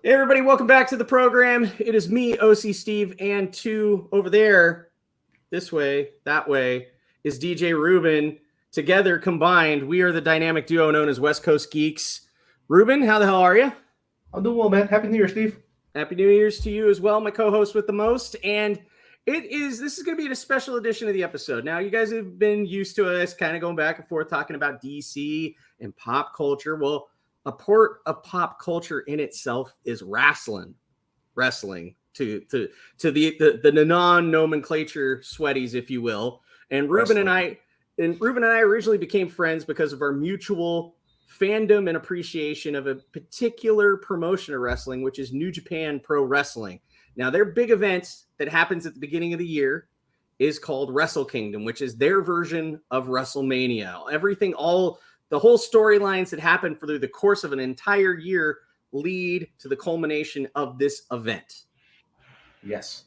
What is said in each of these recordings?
Hey everybody, welcome back to the program. It is me, OC Steve, and two over there, this way, that way, is DJ Ruben. Together, combined, we are the dynamic duo known as West Coast Geeks. Ruben, how the hell are you? I'm doing well, man. Happy New Year, Steve. Happy New Year's to you as well, my co-host with the most. And this is going to be a special edition of the episode. Now, you guys have been used to us kind of going back and forth talking about DC and pop culture. Well, a part of pop culture in itself is wrestling to the non-nomenclature sweaties, if you will. And Ruben and I originally became friends because of our mutual fandom and appreciation of a particular promotion of wrestling, which is New Japan Pro Wrestling. Now, their big event that happens at the beginning of the year is called Wrestle Kingdom, which is their version of WrestleMania. The whole storylines that happen through the course of an entire year lead to the culmination of this event. Yes.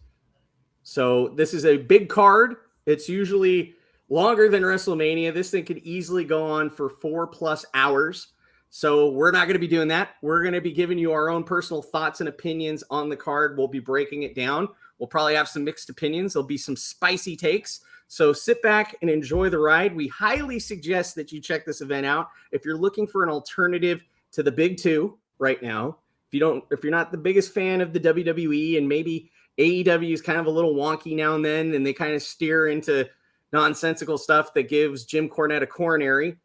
So this is a big card. It's usually longer than WrestleMania. This thing could easily go on for 4+ hours. So we're not going to be doing that. We're going to be giving you our own personal thoughts and opinions on the card. We'll be breaking it down. We'll probably have some mixed opinions. There'll be some spicy takes. So sit back and enjoy the ride. We highly suggest that you check this event out. If you're looking for an alternative to the big two right now, if you're not the biggest fan of the WWE, and maybe AEW is kind of a little wonky now and then, and they kind of steer into nonsensical stuff that gives Jim Cornette a coronary.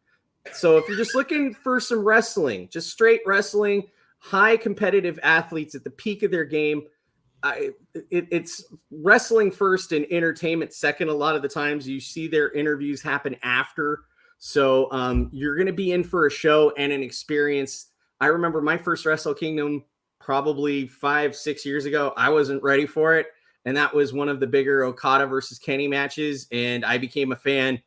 So if you're just looking for some wrestling, just straight wrestling, high competitive athletes at the peak of their game, it's wrestling first and entertainment second. A lot of the times you see their interviews happen after. So you're going to be in for a show and an experience. I remember my first Wrestle Kingdom probably 5-6 years ago. I wasn't ready for it. And that was one of the bigger Okada versus Kenny matches. And I became a fan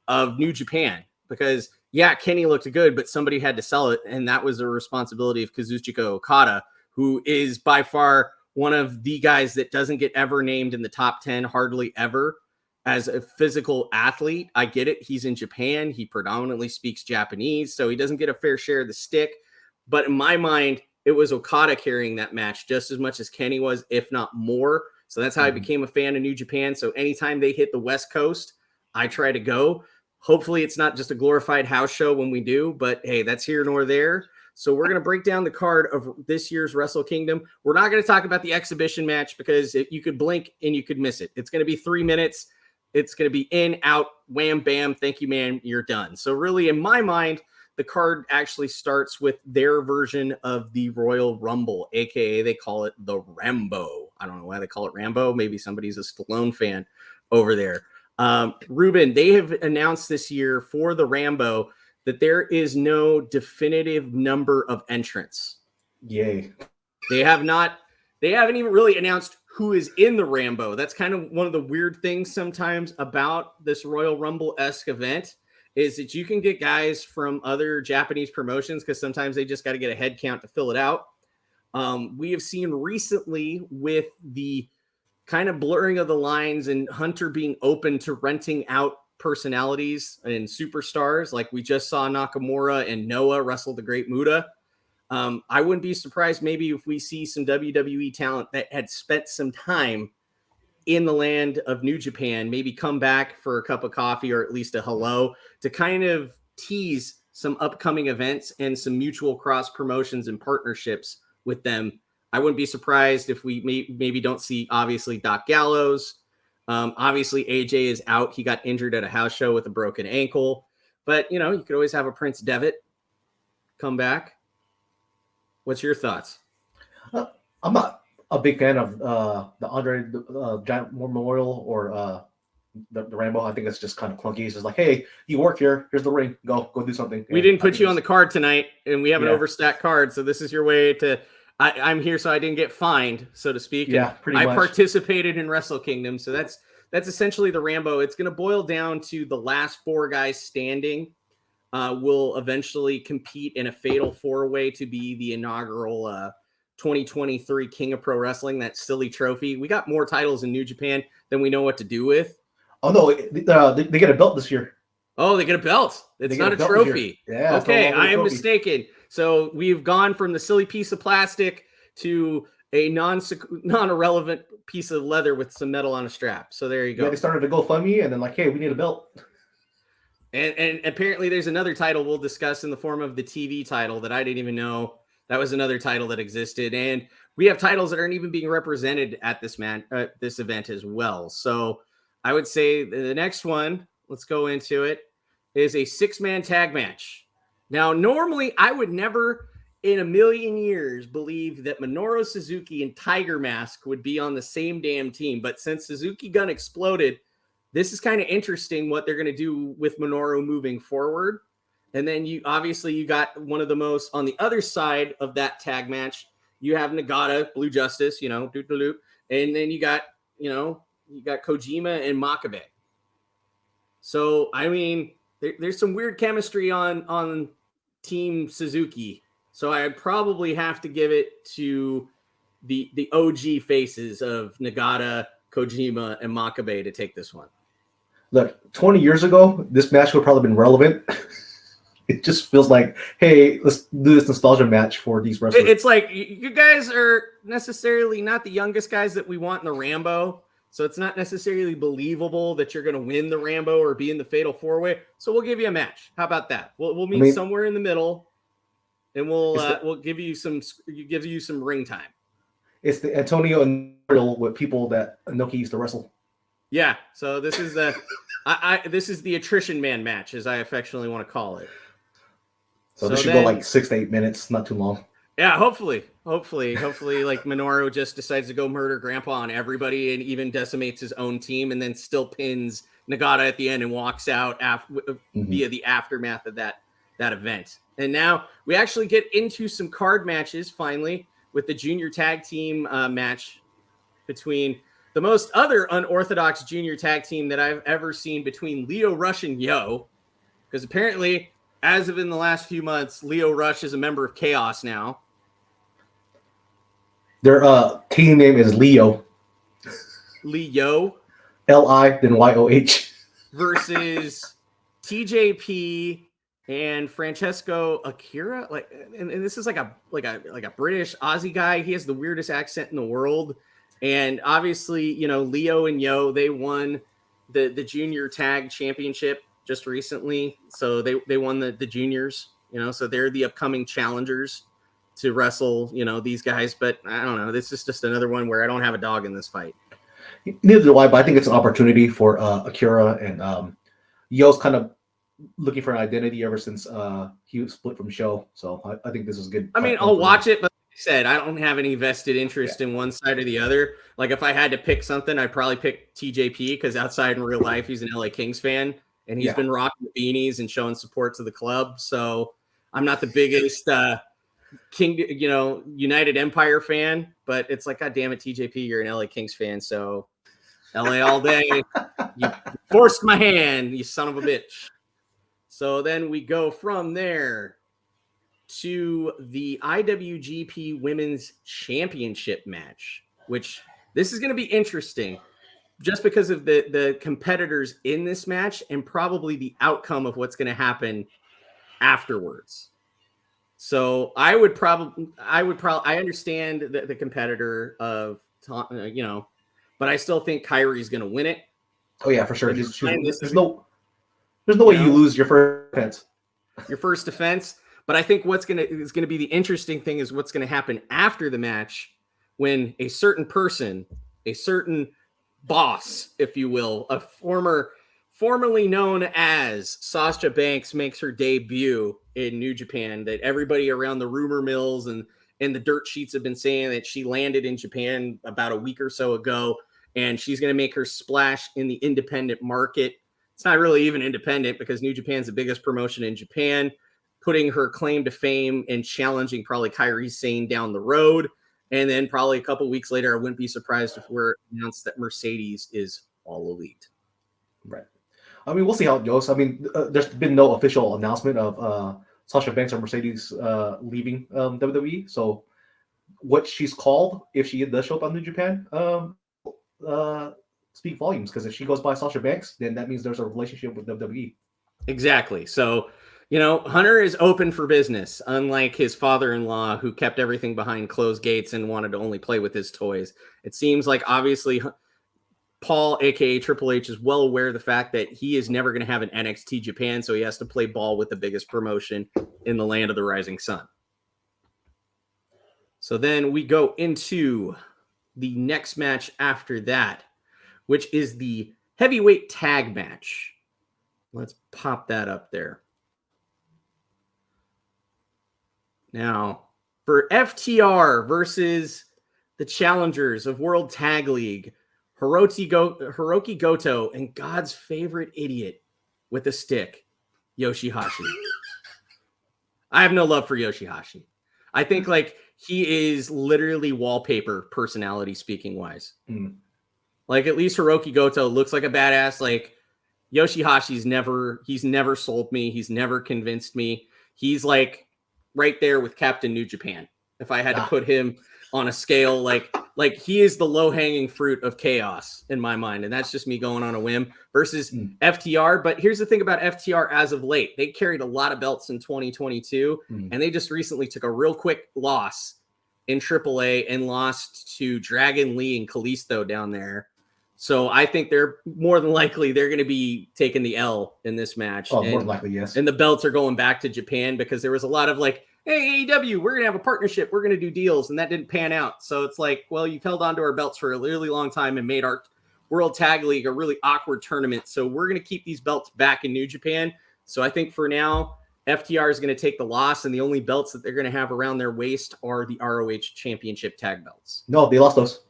of New Japan because, yeah, Kenny looked good, but somebody had to sell it. And that was the responsibility of Kazuchika Okada, who is by far one of the guys that doesn't get ever named in the top 10, hardly ever, as a physical athlete. I get it. He's in Japan. He predominantly speaks Japanese, so he doesn't get a fair share of the stick. But in my mind, it was Okada carrying that match just as much as Kenny was, if not more. So that's how I became a fan of New Japan. So anytime they hit the West Coast, I try to go. Hopefully it's not just a glorified house show when we do, but hey, that's here nor there. So we're going to break down the card of this year's Wrestle Kingdom. We're not going to talk about the exhibition match because you could blink and you could miss it. It's going to be 3 minutes. It's going to be in, out, wham, bam, thank you, man, you're done. So really, in my mind, the card actually starts with their version of the Royal Rumble, a.k.a. they call it the Rambo. I don't know why they call it Rambo. Maybe somebody's a Stallone fan over there. Ruben, they have announced this year for the Rambo that there is no definitive number of entrants. Yay. They haven't even really announced who is in the Rambo. That's kind of one of the weird things sometimes about this Royal Rumble-esque event is that you can get guys from other Japanese promotions because sometimes they just got to get a head count to fill it out. We have seen recently with the kind of blurring of the lines and Hunter being open to renting out personalities and superstars, like we just saw Nakamura and Noah wrestle the Great Muta. I wouldn't be surprised maybe if we see some WWE talent that had spent some time in the land of New Japan, maybe come back for a cup of coffee or at least a hello to kind of tease some upcoming events and some mutual cross promotions and partnerships with them. I wouldn't be surprised if we maybe don't see, obviously, Doc Gallows. Obviously, AJ is out. He got injured at a house show with a broken ankle. But, you could always have a Prince Devitt come back. What's your thoughts? I'm not a big fan of the Andre Giant Memorial or the Rambo. I think it's just kind of clunky. It's just like, hey, you work here. Here's the ring. Go do something. We didn't put you on the card tonight, and we have an overstacked card. So this is your way to... I'm here so I didn't get fined, so to speak. Yeah, pretty much. I participated in Wrestle Kingdom, so that's essentially the Rambo. It's going to boil down to the last 4 guys standing will eventually compete in a fatal 4-way to be the inaugural 2023 King of Pro Wrestling, that silly trophy. We got more titles in New Japan than we know what to do with. Oh, no, they get a belt this year. Oh, they get a belt. It's not a trophy. Yeah. Okay, I am mistaken. So we've gone from the silly piece of plastic to a non-irrelevant piece of leather with some metal on a strap. So there you go. Yeah, they started to GoFundMe and then like, hey, we need a belt. And apparently there's another title we'll discuss in the form of the TV title that I didn't even know that was another title that existed. And we have titles that aren't even being represented at this event as well. So I would say the next one, let's go into it, is a 6-man tag match. Now, normally I would never in a million years believe that Minoru Suzuki and Tiger Mask would be on the same damn team. But since Suzuki-gun exploded, this is kind of interesting what they're going to do with Minoru moving forward. And then you got one of the most on the other side of that tag match. You have Nagata, Blue Justice, and then you got Kojima and Makabe. So I mean, there's some weird chemistry on Team Suzuki. So I'd probably have to give it to the OG faces of Nagata, Kojima, and Makabe to take this one. Look, 20 years ago, this match would have probably been relevant. It just feels like, hey, let's do this nostalgia match for these wrestlers. It's like you guys are necessarily not the youngest guys that we want in the Rambo. So it's not necessarily believable that you're going to win the Rambo or be in the Fatal 4-Way. So we'll give you a match. How about that? We'll meet somewhere in the middle, and we'll give you some ring time. It's the Antonio and with people that Inoki used to wrestle. Yeah. So this is this is the attrition man match, as I affectionately want to call it. So this should go like 6 to 8 minutes, not too long. Yeah, hopefully, like Minoru just decides to go murder Grandpa on everybody and even decimates his own team, and then still pins Nagata at the end and walks out via the aftermath of that event. And now we actually get into some card matches finally with the junior tag team match between the most other unorthodox junior tag team that I've ever seen, between Lio Rush and Yo, because apparently, as of in the last few months, Lio Rush is a member of Chaos now. Their team name is Leo. Leo. Li, then YOH. Versus TJP and Francesco Akira. And this is like a British Aussie guy. He has the weirdest accent in the world. And obviously, Leo and Yo, they won the junior tag championship just recently. So they won the juniors, so they're the upcoming challengers to wrestle, these guys. But I don't know. This is just another one where I don't have a dog in this fight. Neither do I, but I think it's an opportunity for Akira, and Yo's kind of looking for an identity ever since he was split from Show. So I think this is good. I mean, I'll watch it, but like I said, I don't have any vested interest in one side or the other. Like if I had to pick something, I'd probably pick TJP, because outside in real life, he's an LA Kings fan, and he's been rocking the beanies and showing support to the club. So I'm not the biggest United Empire fan, but it's like, God damn it, TJP, you're an LA Kings fan, so LA all day. You forced my hand, you son of a bitch. So then we go from there to the IWGP Women's Championship match, which this is going to be interesting just because of the competitors in this match and probably the outcome of what's going to happen afterwards. So I understand the competitor of, but I still think Kyrie's going to win it. Oh yeah, for sure. There's no way you lose your first defense. Your first defense. But I think what's going to be the interesting thing is what's going to happen after the match when a certain person, a certain boss, if you will, a formerly known as Sasha Banks, makes her debut in New Japan, that everybody around the rumor mills and the dirt sheets have been saying that she landed in Japan about a week or so ago, and she's going to make her splash in the independent market. It's not really even independent, because New Japan's the biggest promotion in Japan, putting her claim to fame and challenging probably Kairi Sane down the road. And then probably a couple weeks later, I wouldn't be surprised if we're announced that Mercedes is All Elite. Right. I mean, we'll see how it goes. I mean, there's been no official announcement of Sasha Banks or Mercedes leaving WWE. So what she's called, if she does show up on New Japan, speak volumes. Because if she goes by Sasha Banks, then that means there's a relationship with WWE. Exactly. So You know, Hunter is open for business, unlike his father-in-law who kept everything behind closed gates and wanted to only play with his toys. It seems like obviously Paul, aka Triple H, is well aware of the fact that he is never going to have an NXT Japan, so he has to play ball with the biggest promotion in the land of the rising sun. So then we go into the next match after that, which is the heavyweight tag match. Let's pop that up there. Now, for FTR versus the challengers of World Tag League, Hiroki Goto and God's favorite idiot with a stick, Yoshihashi. I have no love for Yoshihashi. I think like he is literally wallpaper personality speaking wise. Like at least Hiroki Goto looks like a badass. Like Yoshihashi's never sold me. He's never convinced me. He's like right there with Captain New Japan. If I had to put him on a scale, like he is the low-hanging fruit of chaos in my mind. And that's just me going on a whim versus FTR. But here's the thing about FTR as of late. They carried a lot of belts in 2022, and they just recently took a real quick loss in AAA and lost to Dragon Lee and Kalisto down there. So I think they're more than likely they're going to be taking the L in this match. Oh, more than likely, yes. And the belts are going back to Japan because there was a lot of like, hey, AEW, we're going to have a partnership. We're going to do deals. And that didn't pan out. So it's like, well, you've held on to our belts for a really long time and made our World Tag League a really awkward tournament. So we're going to keep these belts back in New Japan. So I think for now, FTR is going to take the loss. And the only belts that they're going to have around their waist are the ROH Championship tag belts. No, they lost those.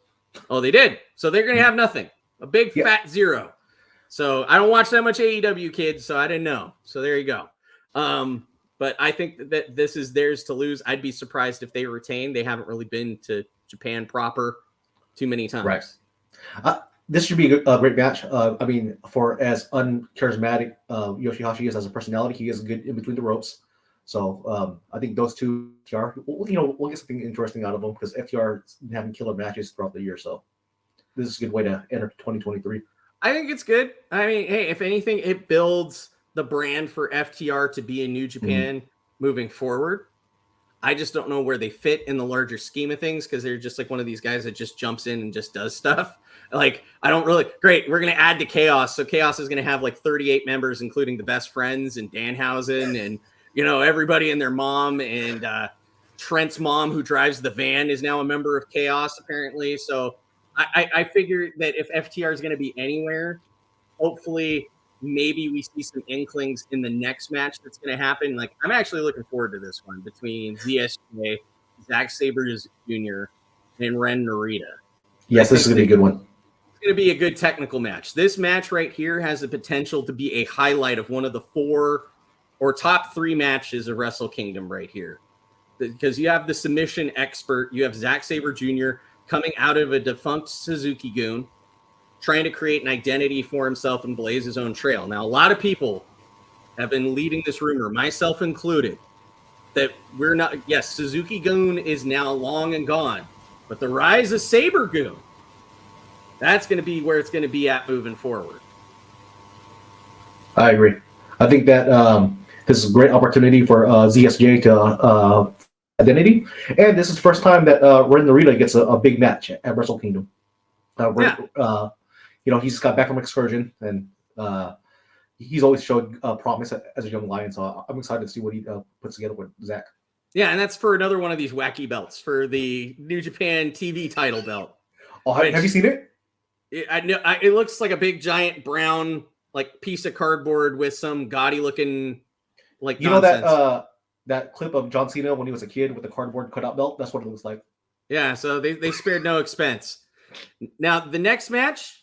Oh, they did. So they're going to have nothing. A big fat zero. So I don't watch that much AEW, kids, so I didn't know. So there you go. But I think that this is theirs to lose. I'd be surprised if they retain. They haven't really been to Japan proper too many times. Right. This should be a great match. I mean, for as uncharismatic Yoshihashi is as a personality, he is good in between the ropes. So I think those two are, we'll get something interesting out of them because FTR is having killer matches throughout the year. So this is a good way to enter 2023. I think it's good. I mean, hey, if anything, it builds the brand for FTR to be in New Japan moving forward. I just don't know where they fit in the larger scheme of things because they're just like one of these guys that just jumps in and just does stuff. Like, I don't really, great, we're going to add to Chaos. So Chaos is going to have like 38 members, including the Best Friends and Danhausen and, everybody and their mom. And Trent's mom, who drives the van, is now a member of Chaos, apparently. So I figure that if FTR is going to be anywhere, hopefully maybe we see some inklings in the next match that's going to happen. Like, I'm actually looking forward to this one between ZSJ, Zack Sabre Jr., and Ren Narita. Yes, this is going to be a good one. It's going to be a good technical match. This match right here has the potential to be a highlight of one of the 4 or top 3 matches of Wrestle Kingdom right here. Because you have the submission expert, you have Zack Sabre Jr., coming out of a defunct Suzuki-gun, trying to create an identity for himself and blaze his own trail. Now, a lot of people have been leading this rumor, myself included, that we're not, yes, Suzuki-gun is now long and gone, but the rise of Sabre-gun, that's going to be where it's going to be at moving forward. I agree. I think that this is a great opportunity for ZSJ to identity, and this is the first time that Ren Narita gets a big match at Wrestle Kingdom. He's got back from excursion, and he's always showed promise as a young lion. So I'm excited to see what he puts together with Zach. Yeah, and that's for another one of these wacky belts for the New Japan TV title belt. Oh, have you seen it? It looks like a big giant brown like piece of cardboard with some gaudy looking like nonsense. That clip of John Cena when he was a kid with the cardboard cutout belt. That's what it looks like. Yeah, so they spared no expense. Now, the next match,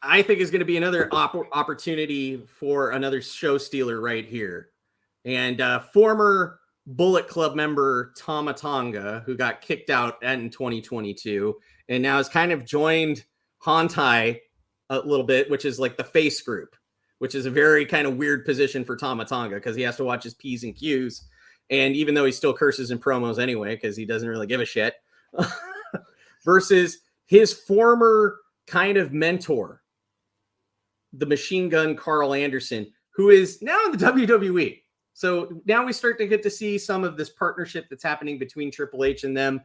I think, is going to be another opportunity for another show stealer right here. And former Bullet Club member Tama Tonga, who got kicked out in 2022, and now has kind of joined Hontai a little bit, which is like the face group, which is a very kind of weird position for Tama Tonga because he has to watch his P's and Q's. And even though he still curses in promos anyway, because he doesn't really give a shit, versus his former kind of mentor, the Machine Gun Carl Anderson, who is now in the WWE. So now we start to get to see some of this partnership that's happening between Triple H and them.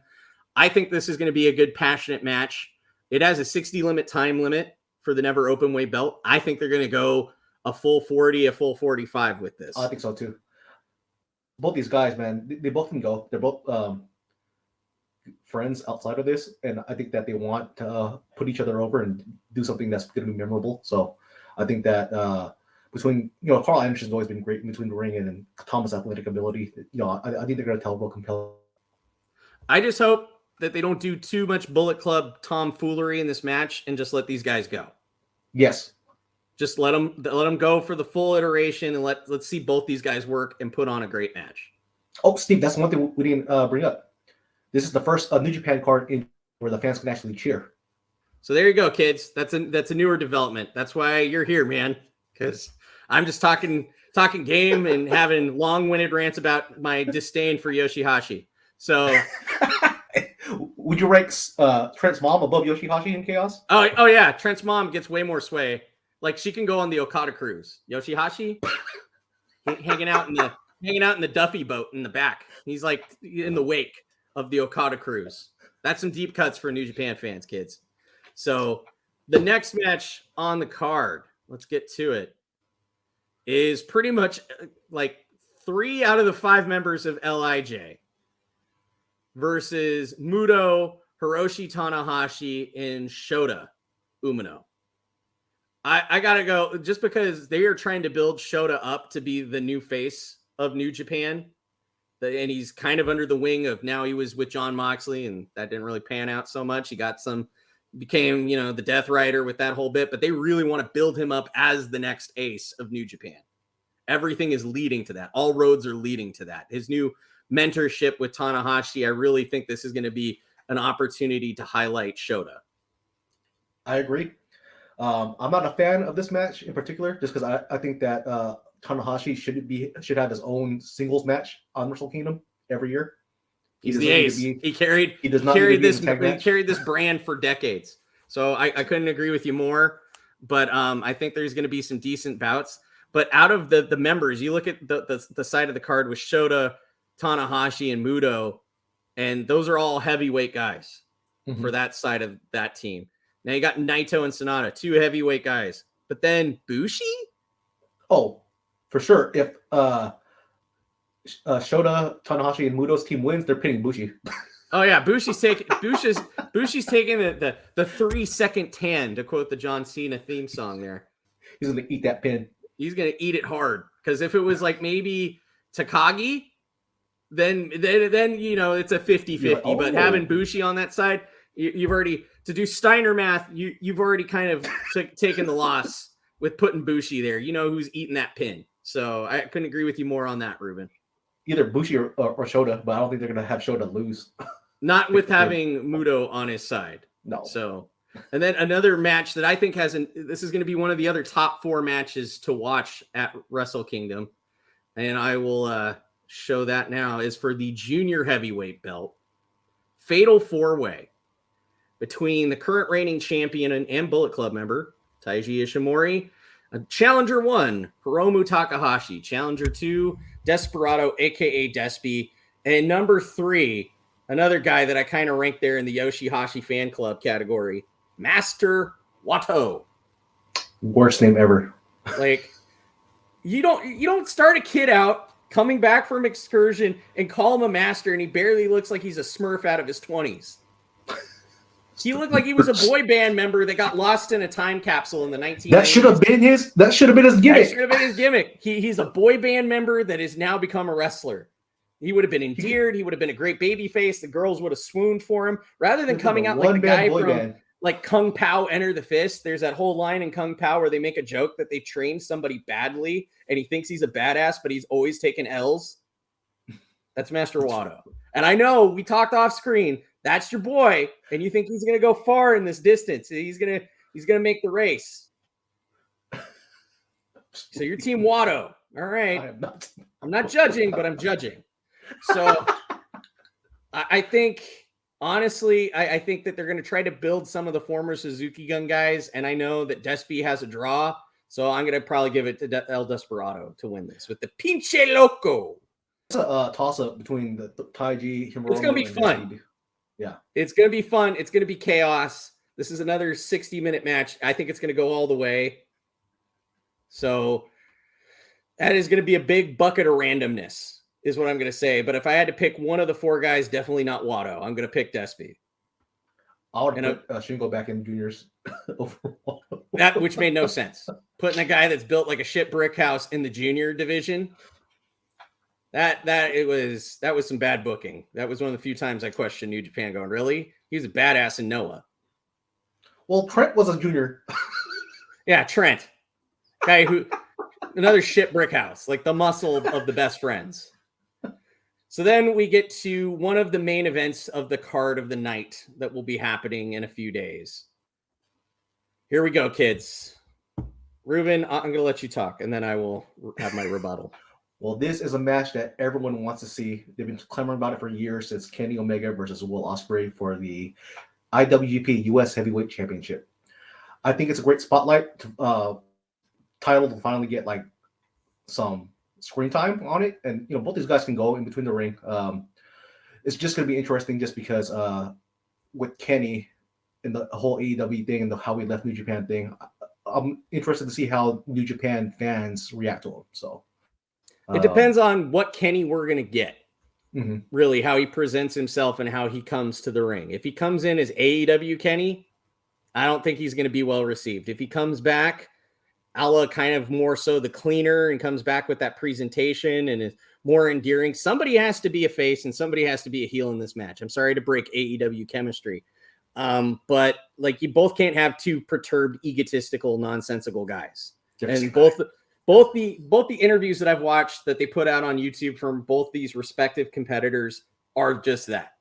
I think this is going to be a good, passionate match. It has a 60 limit time limit for the never open weight belt. I think they're going to go a full 40, a full 45 with this. I think so too. Both these guys, man, they both can go. They're both friends outside of this, and I think that they want to put each other over and do something that's going to be memorable. So I think that between, Carl Anderson's always been great in between the ring and Thomas' athletic ability. I think they're going to tell a real compelling. I just hope that they don't do too much Bullet Club tomfoolery in this match and just let these guys go. Yes. Just let them go for the full iteration, and let's see both these guys work and put on a great match. Oh, Steve, that's one thing we didn't bring up. This is the first New Japan card where the fans can actually cheer. So there you go, kids. That's a newer development. That's why you're here, man. Because I'm just talking game and having long-winded rants about my disdain for Yoshihashi. So, would you rank Trent's mom above Yoshihashi in Chaos? Oh yeah, Trent's mom gets way more sway. Like, she can go on the Okada cruise. Yoshihashi hanging out in the Duffy boat in the back. He's like in the wake of the Okada cruise. That's some deep cuts for New Japan fans, kids. So the next match on the card, let's get to it, is pretty much like 3 out of the 5 members of LIJ versus Muto, Hiroshi Tanahashi, and Shota Umino. I gotta go just because they are trying to build Shota up to be the new face of New Japan. And he's kind of under the wing of, now he was with Jon Moxley, and that didn't really pan out so much. He became, the Death Rider with that whole bit, but they really want to build him up as the next ace of New Japan. Everything is leading to that. All roads are leading to that. His new mentorship with Tanahashi, I really think this is going to be an opportunity to highlight Shota. I agree. I'm not a fan of this match in particular, just because I think that Tanahashi should have his own singles match on Wrestle Kingdom every year. He's the ace. He carried this brand for decades. So I couldn't agree with you more. But I think there's going to be some decent bouts. But out of the members, you look at the side of the card with Shota, Tanahashi, and Muto, and those are all heavyweight guys for that side of that team. Now you got Naito and Sonata, 2 heavyweight guys. But then Bushi? Oh, for sure. If Shota, Tanahashi, and Muto's team wins, they're pinning Bushi. Oh yeah, Bushi's taking the 3-second tan, to quote the John Cena theme song there. He's gonna eat that pin. He's gonna eat it hard. Because if it was like maybe Takagi, then it's a 50-50. Like, but having Bushi on that side, you've already, to do Steiner math, you've already kind of taken the loss with putting Bushi there. You know who's eating that pin. So I couldn't agree with you more on that, Ruben. Either Bushi or Shota, but I don't think they're going to have Shota lose. Not with having Muto on his side. No. So, and then another match that I think this is going to be one of the other top 4 matches to watch at Wrestle Kingdom. And I will show that now, is for the junior heavyweight belt. Fatal 4-way between the current reigning champion and Bullet Club member, Taiji Ishimori, Challenger 1, Hiromu Takahashi, Challenger 2, Desperado, a.k.a. Despy, and number 3, another guy that I kind of ranked there in the Yoshihashi fan club category, Master Wato. Worst name ever. Like, you don't start a kid out coming back from excursion and call him a master, and he barely looks like he's a Smurf out of his 20s. He looked like he was a boy band member that got lost in a time capsule in the 1990s. That should have been his gimmick. That should have been his gimmick. He's a boy band member that has now become a wrestler. He would have been endeared. He would have been a great baby face. The girls would have swooned for him. Rather than coming out like the guy from like Kung Pao Enter the Fist. There's that whole line in Kung Pao where they make a joke that they trained somebody badly and he thinks he's a badass, but he's always taking L's. That's Master Wato. And I know we talked off screen. That's your boy, and you think he's going to go far in this distance. He's going to make the race. So your team Wato. All right. I'm not judging, but I'm judging. So I think, honestly, I think that they're going to try to build some of the former Suzuki-gun guys, and I know that Despy has a draw, So I'm going to probably give it to El Desperado to win this with the Pinche Loco. It's a toss-up between the Taiji, Hiromu, It's going to be fun. SCB. Yeah. It's going to be fun. It's going to be chaos. This is another 60-minute match. I think it's going to go all the way. So that is going to be a big bucket of randomness, is what I'm going to say. But if I had to pick one of the four guys, definitely not Watto. I'm going to pick Despy. I would put Shingo back in juniors overall. That which made no sense. Putting a guy that's built like a shit brick house in the junior division. That was some bad booking. That was one of the few times I questioned New Japan going, really? He was a badass in Noah. Well, Trent was a junior. Yeah, Trent. Guy who another shit brick house, like the muscle of the best friends. So then we get to one of the main events of the card of the night that will be happening in a few days. Here we go, kids. Ruben, I'm going to let you talk, and then I will have my rebuttal. Well, this is a match that everyone wants to see. They've been clamoring about it for years since Kenny Omega versus Will Ospreay for the IWGP US Heavyweight Championship. I think it's a great spotlight title to finally get like some screen time on it, and both these guys can go in between the ring. It's just going to be interesting just because with Kenny and the whole AEW thing and how we left New Japan thing, I'm interested to see how New Japan fans react to him. So it depends on what Kenny we're going to get. Mm-hmm. Really, how he presents himself and how he comes to the ring. If he comes in as AEW Kenny, I don't think he's going to be well received. If he comes back a la kind of more so the cleaner and comes back with that presentation and is more endearing, somebody has to be a face and somebody has to be a heel in this match. I'm sorry to break AEW chemistry. But like, you both can't have two perturbed, egotistical, nonsensical guys. Yes. And both the interviews that I've watched that they put out on YouTube from both these respective competitors are just that.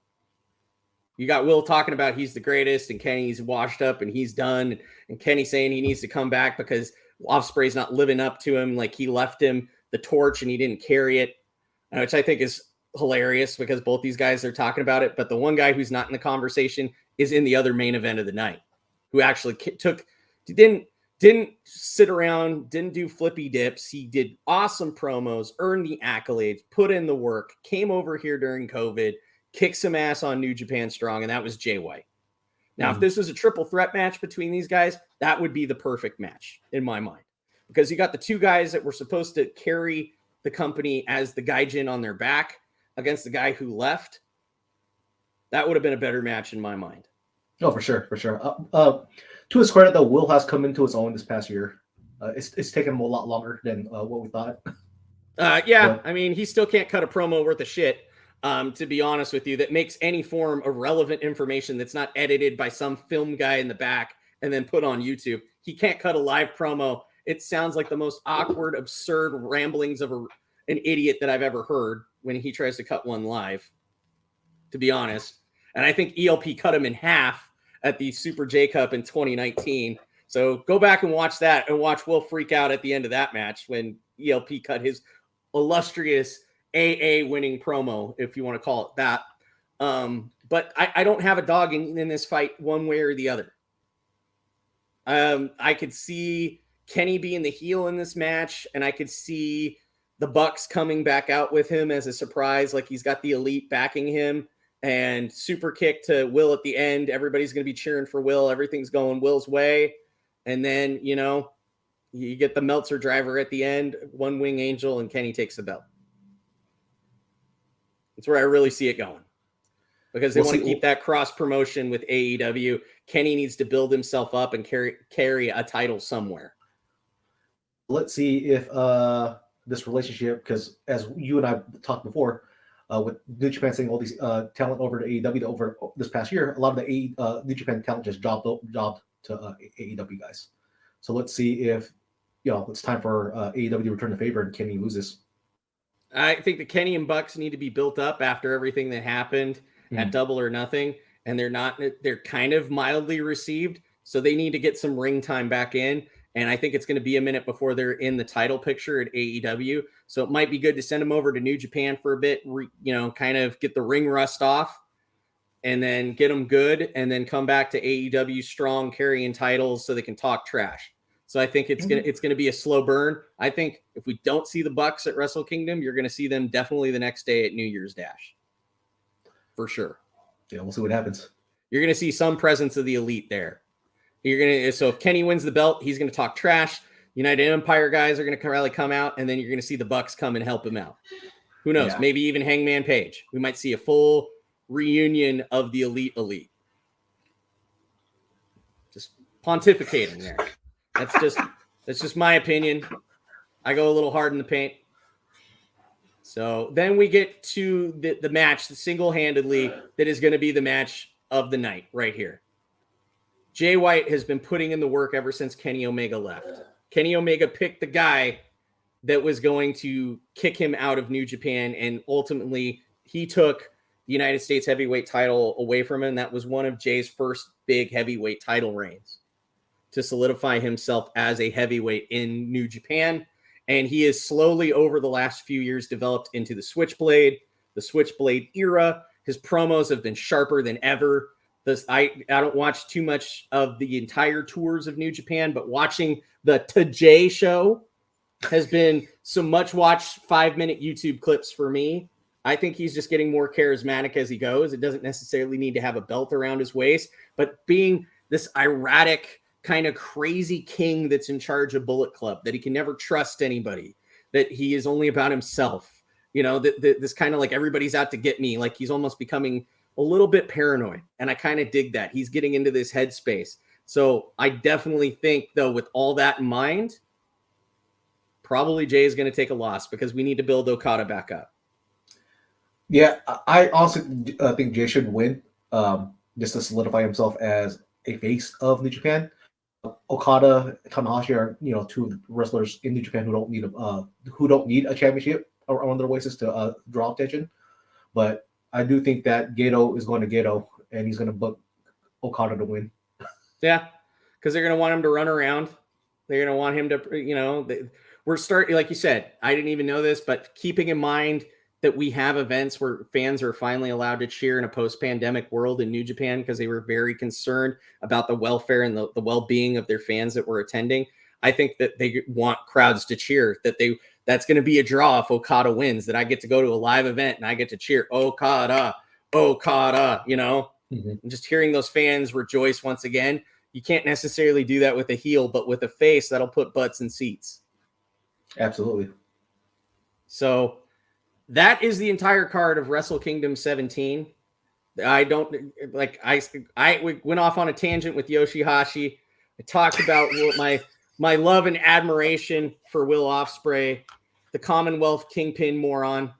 You got Will talking about he's the greatest and Kenny's washed up and he's done, and Kenny saying he needs to come back because Ospreay's not living up to him, like he left him the torch and he didn't carry it, which I think is hilarious because both these guys are talking about it. But the one guy who's not in the conversation is in the other main event of the night, who actually didn't sit around, didn't do flippy dips. He did awesome promos, earned the accolades, put in the work, came over here during COVID, kicked some ass on New Japan Strong, and that was Jay White. Now, if this was a triple threat match between these guys, that would be the perfect match in my mind, because you got the two guys that were supposed to carry the company as the gaijin on their back against the guy who left. That would have been a better match in my mind. Oh, for sure, for sure. To his credit, though, Will has come into his own this past year. It's taken him a lot longer than what we thought. Yeah, I mean, he still can't cut a promo worth of shit, to be honest with you, that makes any form of relevant information that's not edited by some film guy in the back and then put on YouTube. He can't cut a live promo. It sounds like the most awkward, absurd ramblings of an idiot that I've ever heard when he tries to cut one live, to be honest. And I think ELP cut him in half at the Super J Cup in 2019. So go back and watch that and watch Will freak out at the end of that match when ELP cut his illustrious AA winning promo, if you want to call it that. But I don't have a dog in this fight one way or the other. I could see Kenny being the heel in this match, and I could see the Bucks coming back out with him as a surprise, like he's got the Elite backing him, and super kick to Will at the end. Everybody's going to be cheering for Will. Everything's going Will's way. And then, you get the Meltzer driver at the end, one wing angel, and Kenny takes the belt. That's where I really see it going, because they want to keep that cross promotion with AEW. Kenny needs to build himself up and carry a title somewhere. Let's see if this relationship, because as you and I talked before, with New Japan sending all these talent over to AEW over this past year, a lot of the New Japan talent just jobbed to AEW guys. So let's see if it's time for AEW to return the favor and Kenny loses. I think the Kenny and Bucks need to be built up after everything that happened at Double or Nothing, and they're kind of mildly received, so they need to get some ring time back in. And I think it's going to be a minute before they're in the title picture at AEW. So it might be good to send them over to New Japan for a bit, kind of get the ring rust off and then get them good and then come back to AEW strong, carrying titles so they can talk trash. So I think it's gonna be a slow burn. I think if we don't see the Bucks at Wrestle Kingdom, you're gonna see them definitely the next day at New Year's Dash, for sure. Yeah, we'll see what happens. You're gonna see some presence of the Elite there. So if Kenny wins the belt, he's gonna talk trash. United Empire guys are gonna probably come out, and then you're gonna see the Bucks come and help him out. Who knows? Yeah. Maybe even Hangman Page. We might see a full reunion of the Elite. Just pontificating there. That's just my opinion. I go a little hard in the paint. So then we get to the match single-handedly that is going to be the match of the night right here. Jay White has been putting in the work ever since Kenny Omega left. Kenny Omega picked the guy that was going to kick him out of New Japan, and ultimately he took the United States heavyweight title away from him. That was one of Jay's first big heavyweight title reigns to solidify himself as a heavyweight in New Japan. And he has slowly over the last few years developed into the Switchblade era. His promos have been sharper than ever. I don't watch too much of the entire tours of New Japan, but watching the Tajay show has been some much watched 5-minute YouTube clips for me. I think he's just getting more charismatic as he goes. It doesn't necessarily need to have a belt around his waist, but being this erratic kind of crazy king that's in charge of Bullet Club, that he can never trust anybody, that he is only about himself. You know, this kind of like everybody's out to get me. Like he's almost becoming a little bit paranoid. And I kind of dig that. He's getting into this headspace. So I definitely think, though, with all that in mind, probably Jay is going to take a loss because we need to build Okada back up. Yeah, I also think Jay should win just to solidify himself as a face of New Japan. Okada, Tanahashi are two wrestlers in New Japan who don't need a championship around their waists to draw attention. But I do think that Gedo is going to Gedo, and he's going to book Okada to win. Yeah, because they're going to want him to run around. They're going to want him to, we're starting, like you said, I didn't even know this, but keeping in mind that we have events where fans are finally allowed to cheer in a post-pandemic world in New Japan because they were very concerned about the welfare and the well-being of their fans that were attending. I think that they want crowds to cheer, that's going to be a draw if Okada wins, that I get to go to a live event and I get to cheer Okada, Mm-hmm. And just hearing those fans rejoice once again. You can't necessarily do that with a heel, but with a face, that'll put butts in seats. Absolutely. So that is the entire card of Wrestle Kingdom 17. I went off on a tangent with Yoshihashi. I talked about my love and admiration for Will Ospreay, the Commonwealth Kingpin moron.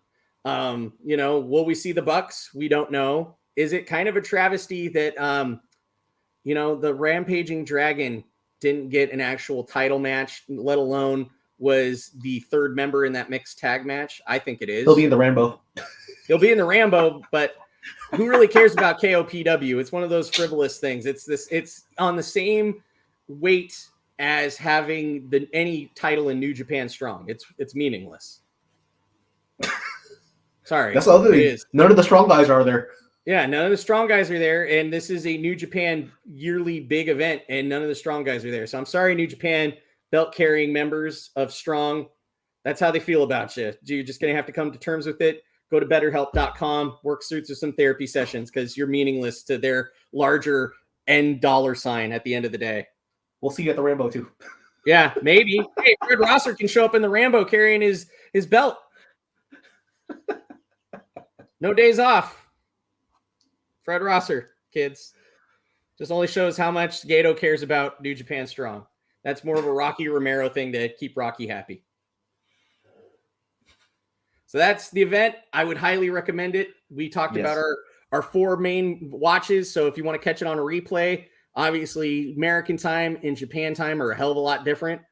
Will we see the Bucks? We don't know. Is it kind of a travesty that, the Rampaging Dragon didn't get an actual title match, let alone was the third member in that mixed tag match? I think it is. He'll be in the Rambo. He'll be in the Rambo, but who really cares about KOPW? It's one of those frivolous things. It's on the same weight as having any title in New Japan Strong. It's meaningless. Sorry. That's the other thing. None of the strong guys are there. Yeah, none of the strong guys are there, and this is a New Japan yearly big event, and none of the strong guys are there. So I'm sorry, New Japan belt-carrying members of Strong. That's how they feel about you. You're just going to have to come to terms with it. Go to BetterHelp.com, work through some therapy sessions because you're meaningless to their larger end dollar sign at the end of the day. We'll see you at the Rambo, too. Yeah, maybe. Hey, Fred Rosser can show up in the Rambo carrying his belt. No days off. Fred Rosser, kids. Just only shows how much Gedo cares about New Japan Strong. That's more of a Rocky Romero thing to keep Rocky happy. So that's the event. I would highly recommend it. We talked about our 4 main watches. So if you want to catch it on a replay, obviously American time and Japan time are a hell of a lot different,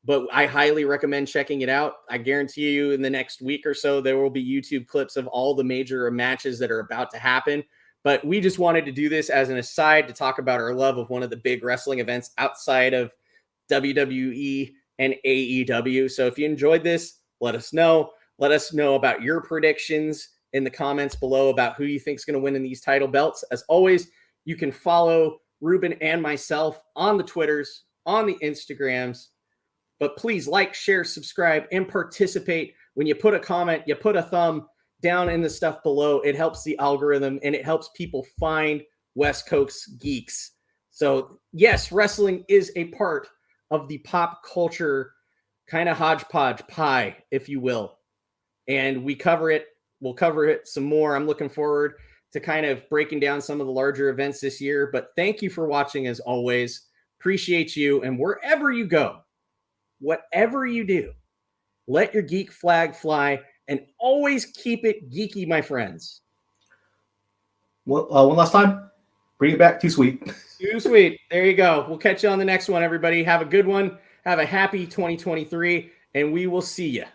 but I highly recommend checking it out. I guarantee you in the next week or so, there will be YouTube clips of all the major matches that are about to happen. But we just wanted to do this as an aside to talk about our love of one of the big wrestling events outside of WWE and AEW. So if you enjoyed this, let us know. Let us know about your predictions in the comments below about who you think is going to win in these title belts. As always, you can follow Ruben and myself on the Twitters, on the Instagrams. But please like, share, subscribe, and participate. When you put a comment, you put a thumb down in the stuff below. It helps the algorithm and it helps people find West Coast geeks. So yes, wrestling is a part of the pop culture kind of hodgepodge pie, if you will. And we cover it. We'll cover it some more. I'm looking forward to kind of breaking down some of the larger events this year. But thank you for watching as always. Appreciate you. And wherever you go, whatever you do, let your geek flag fly and always keep it geeky, my friends. Well, one last time, bring it back. Too sweet. Too sweet. There you go. We'll catch you on the next one, everybody. Have a good one. Have a happy 2023, and we will see you.